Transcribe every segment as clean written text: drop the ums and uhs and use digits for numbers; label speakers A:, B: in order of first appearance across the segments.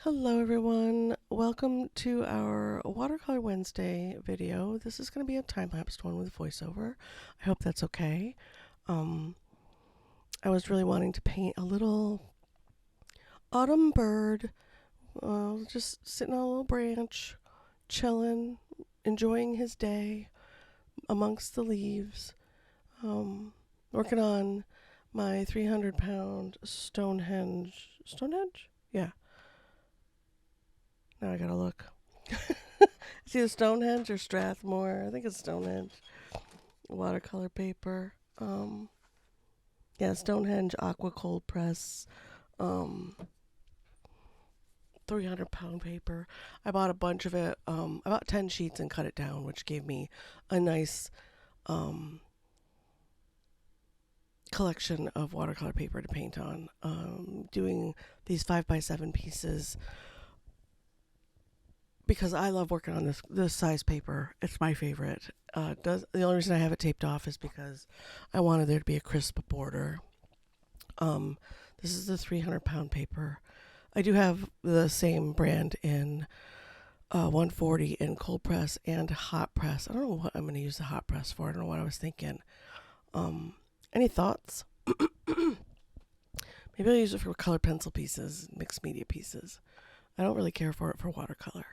A: Hello everyone, welcome to our Watercolor Wednesday video. This is going to be a time-lapsed one with voiceover. I hope that's okay. I was really wanting to paint a little autumn bird, just sitting on a little branch, chilling, enjoying his day amongst the leaves, working on my 300-pound Stonehenge? Yeah, now I gotta look. It's either Stonehenge or Strathmore. I think it's Stonehenge. Watercolor paper. Yeah, Stonehenge Aqua Cold Press. 300-pound paper. I bought a bunch of it. I bought 10 sheets and cut it down, which gave me a nice collection of watercolor paper to paint on. Doing these 5x7 pieces because I love working on this size paper. It's my favorite. The only reason I have it taped off is because I wanted there to be a crisp border. This is the 300-pound paper. I do have the same brand in 140 in cold press and hot press. I don't know what I'm going to use the hot press for. I don't know what I was thinking. Any thoughts? Maybe I'll use it for colored pencil pieces, mixed media pieces. I don't really care for it for watercolor.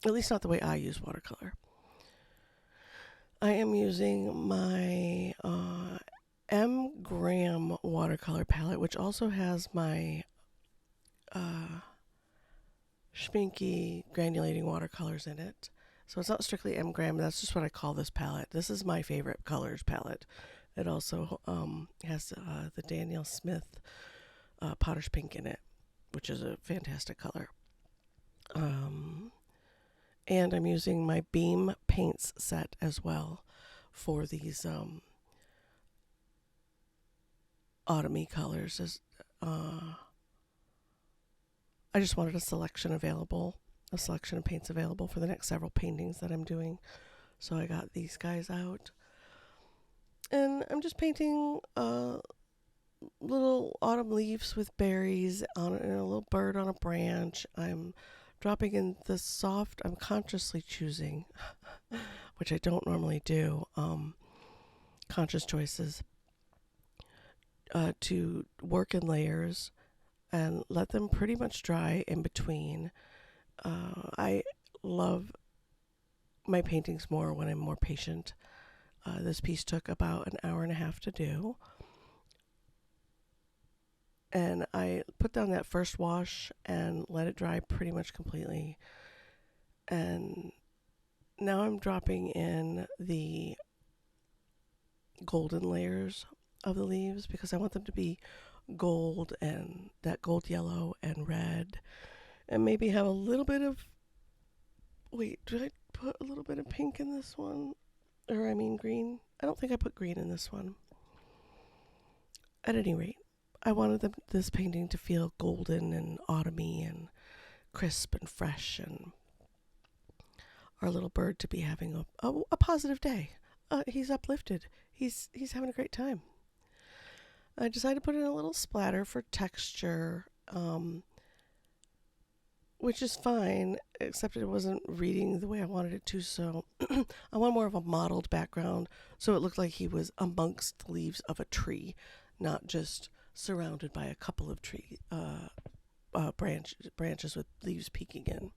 A: At least not the way I use watercolor. I am using my M Graham watercolor palette, which also has my Schminky granulating watercolors in it. So it's not strictly M Graham, that's just what I call this palette. This is my favorite colors palette. It also has the Danielle Smith Potter's Pink in it, which is a fantastic color. And I'm using my Beam Paints set as well for these autumny colors. I just wanted a selection of paints available for the next several paintings that I'm doing. So I got these guys out. And I'm just painting little autumn leaves with berries on it and a little bird on a branch. I'm dropping in the soft, I'm consciously choosing, which I don't normally do, conscious choices, to work in layers and let them pretty much dry in between. I love my paintings more when I'm more patient. This piece took about an hour and a half to do. And I put down that first wash and let it dry pretty much completely. And now I'm dropping in the golden layers of the leaves because I want them to be gold and that gold yellow and red. And maybe have a little bit of... Wait, did I put a little bit of pink in this one? Or I mean green? I don't think I put green in this one. At any rate, I wanted this painting to feel golden and autumny and crisp and fresh, and our little bird to be having a positive day. He's uplifted. He's having a great time. I decided to put in a little splatter for texture, which is fine, except it wasn't reading the way I wanted it to, so I want more of a mottled background, so it looked like he was amongst the leaves of a tree, not just surrounded by a couple of branches with leaves peeking in.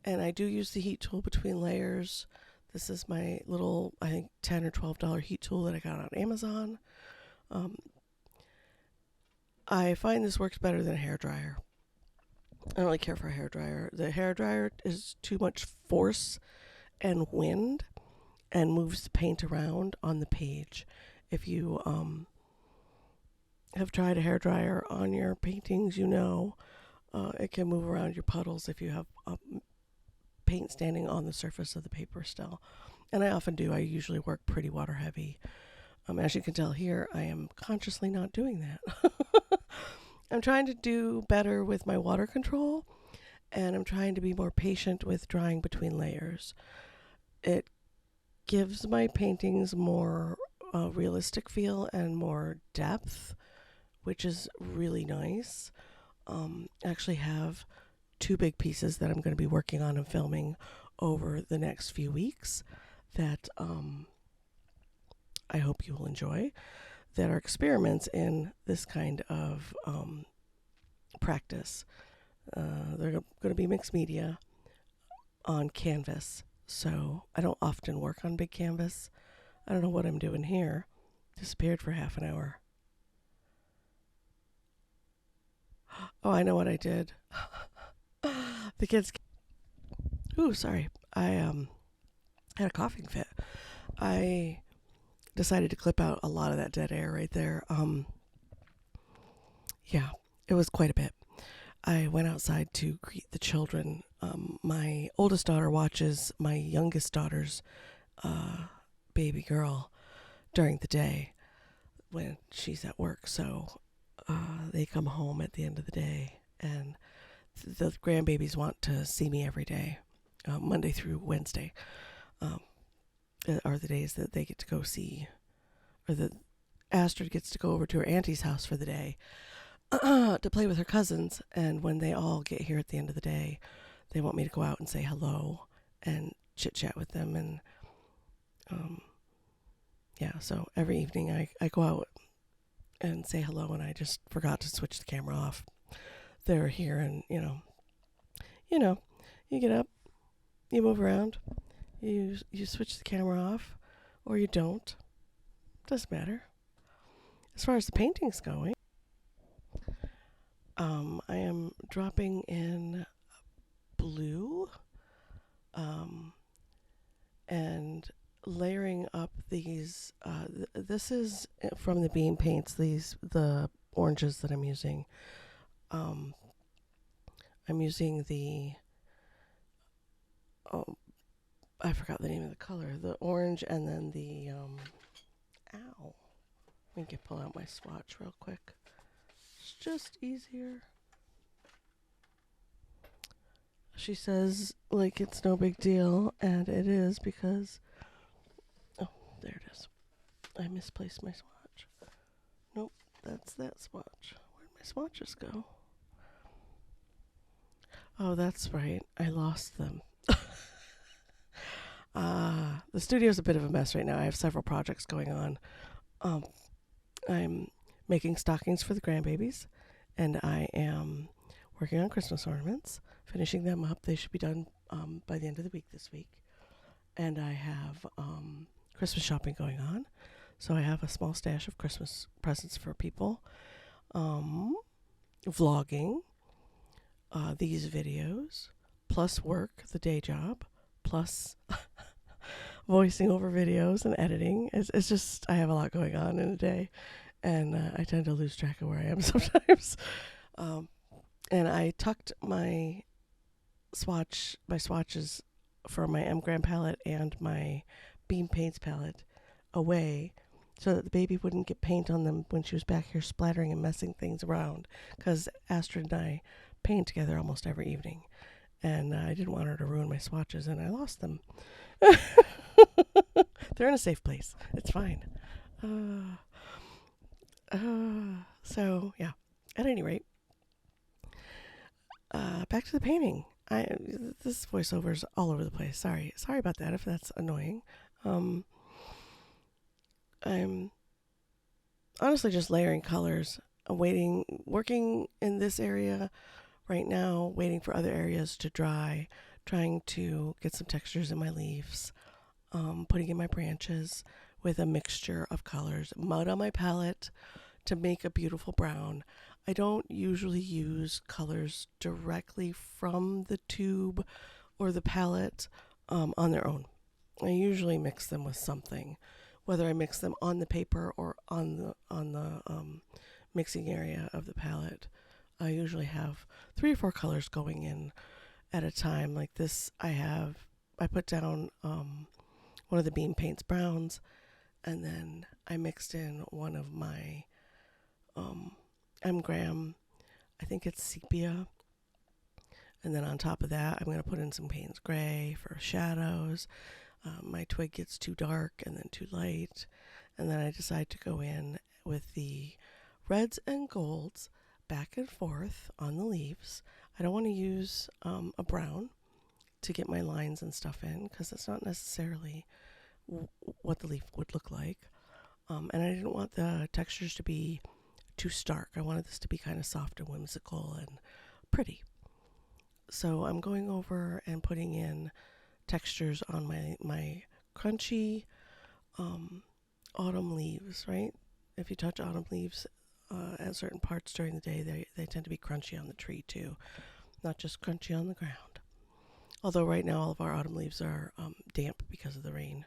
A: And I do use the heat tool between layers. This is my little, I think, $10 or $12 heat tool that I got on Amazon. I find this works better than a hairdryer. I don't really care for a hairdryer. The hairdryer is too much force and wind and moves the paint around on the page. If you have tried a hairdryer on your paintings, you know it can move around your puddles if you have paint standing on the surface of the paper still. And I often do. I usually work pretty water heavy. As you can tell here, I am consciously not doing that. I'm trying to do better with my water control, and I'm trying to be more patient with drying between layers. It gives my paintings more realistic feel and more depth which is really nice. I actually have 2 big pieces that I'm going to be working on and filming over the next few weeks that I hope you will enjoy, that are experiments in this kind of practice. They're going to be mixed media on canvas, so I don't often work on big canvas. I don't know what I'm doing here. Disappeared for half an hour. Oh, I know what I did. The kids. Ooh, sorry. I had a coughing fit. I decided to clip out a lot of that dead air right there. Yeah, it was quite a bit. I went outside to greet the children. My oldest daughter watches my youngest daughter's baby girl during the day when she's at work. So they come home at the end of the day, and the grandbabies want to see me every day, Monday through Wednesday, are the days that they get to go see, or that Astrid gets to go over to her auntie's house for the day to play with her cousins. And when they all get here at the end of the day, they want me to go out and say hello and chit chat with them. And yeah, so every evening I go out and say hello, and I just forgot to switch the camera off. They're here, and you get up, you move around, you switch the camera off, or you don't. Doesn't matter. As far as the painting's going, I am dropping in blue, and layering up these. This is from the Beam Paints. The oranges that I'm using. I'm using the. Oh, I forgot the name of the color. The orange, and then the. Ow. Let me pull out my swatch real quick. It's just easier. She says, like, it's no big deal, and it is, because... Oh, there it is. I misplaced my swatch. Nope, that's that swatch. Where'd my swatches go? Oh, that's right. I lost them. The studio's a bit of a mess right now. I have several projects going on. I'm making stockings for the grandbabies, and I am working on Christmas ornaments, finishing them up. They should be done by the end of the week this week. And I have Christmas shopping going on, so I have a small stash of Christmas presents for people. Vlogging, these videos, plus work, the day job, plus voicing over videos and editing. It's just, I have a lot going on in a day, and I tend to lose track of where I am sometimes. And I tucked my swatches for my M Gram palette and my Beam Paints palette away so that the baby wouldn't get paint on them when she was back here splattering and messing things around, because Astrid and I paint together almost every evening, and I didn't want her to ruin my swatches, and I lost them. They're in a safe place. It's fine. So yeah, at any rate, back to the painting. This voiceover's all over the place. Sorry about that if that's annoying. I'm honestly just layering colors, working in this area right now, waiting for other areas to dry, trying to get some textures in my leaves, putting in my branches with a mixture of colors, mud on my palette to make a beautiful brown. I don't usually use colors directly from the tube or the palette on their own. I usually mix them with something, whether I mix them on the paper or on the mixing area of the palette. I usually have 3 or 4 colors going in at a time. Like this, I put down one of the Beam Paints browns, and then I mixed in one of my M Gram, I think it's sepia. And then on top of that, I'm going to put in some Payne's Gray for shadows. My twig gets too dark and then too light. And then I decide to go in with the reds and golds back and forth on the leaves. I don't want to use a brown to get my lines and stuff in because that's not necessarily what the leaf would look like. And I didn't want the textures to be too stark. I wanted this to be kind of soft and whimsical and pretty. So I'm going over and putting in textures on my crunchy autumn leaves, right? If you touch autumn leaves at certain parts during the day, they tend to be crunchy on the tree too, not just crunchy on the ground. Although right now all of our autumn leaves are damp because of the rain.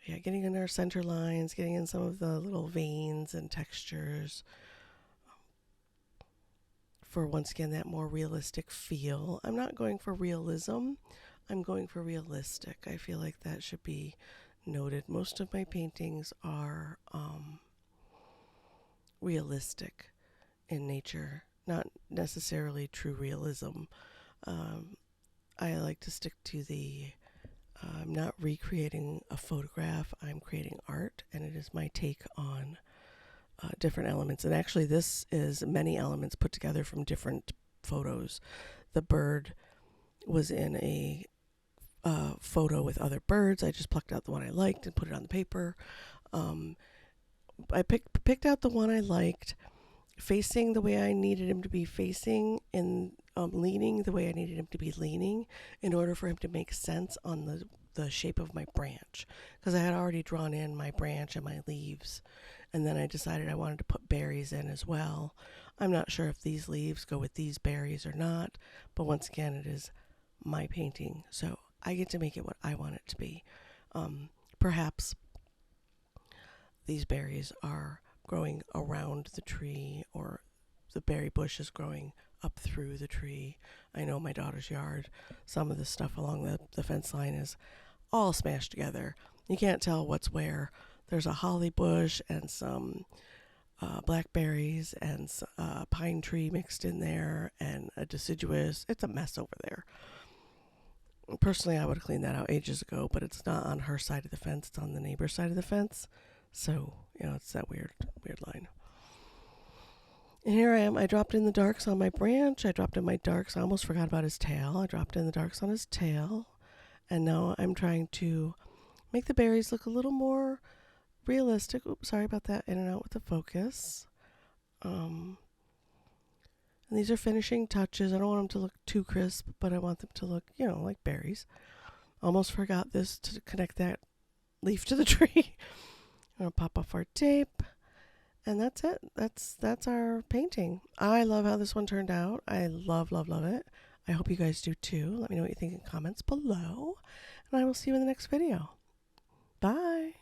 A: Yeah, getting in our center lines, getting in some of the little veins and textures for, once again, that more realistic feel. I'm not going for realism. I'm going for realistic. I feel like that should be noted. Most of my paintings are realistic in nature, not necessarily true realism. I like to stick to I'm not recreating a photograph, I'm creating art, and it is my take on different elements. And actually, this is many elements put together from different photos. The bird was in a photo with other birds. I just plucked out the one I liked and put it on the paper. I picked out the one I liked, facing the way I needed him to be facing, and leaning the way I needed him to be leaning in order for him to make sense on the shape of my branch. Because I had already drawn in my branch and my leaves, and then I decided I wanted to put berries in as well. I'm not sure if these leaves go with these berries or not, but once again, it is my painting, so I get to make it what I want it to be. Perhaps these berries are growing around the tree, or the berry bush is growing up through the tree. I know my daughter's yard, some of the stuff along the fence line is all smashed together. You can't tell what's where. There's a holly bush and some blackberries and a pine tree mixed in there and a deciduous. It's a mess over there. Personally, I would have cleaned that out ages ago, but it's not on her side of the fence. It's on the neighbor's side of the fence. So, it's that weird line. And here I am. I dropped in the darks on my branch. I dropped in my darks. I almost forgot about his tail. I dropped in the darks on his tail. And now I'm trying to make the berries look a little more realistic. Oops, sorry about that. In and out with the focus. And these are finishing touches. I don't want them to look too crisp, but I want them to look, like berries. Almost forgot this to connect that leaf to the tree. I'm going to pop off our tape. And that's it. That's our painting. I love how this one turned out. I love it. I hope you guys do too. Let me know what you think in comments below. And I will see you in the next video. Bye.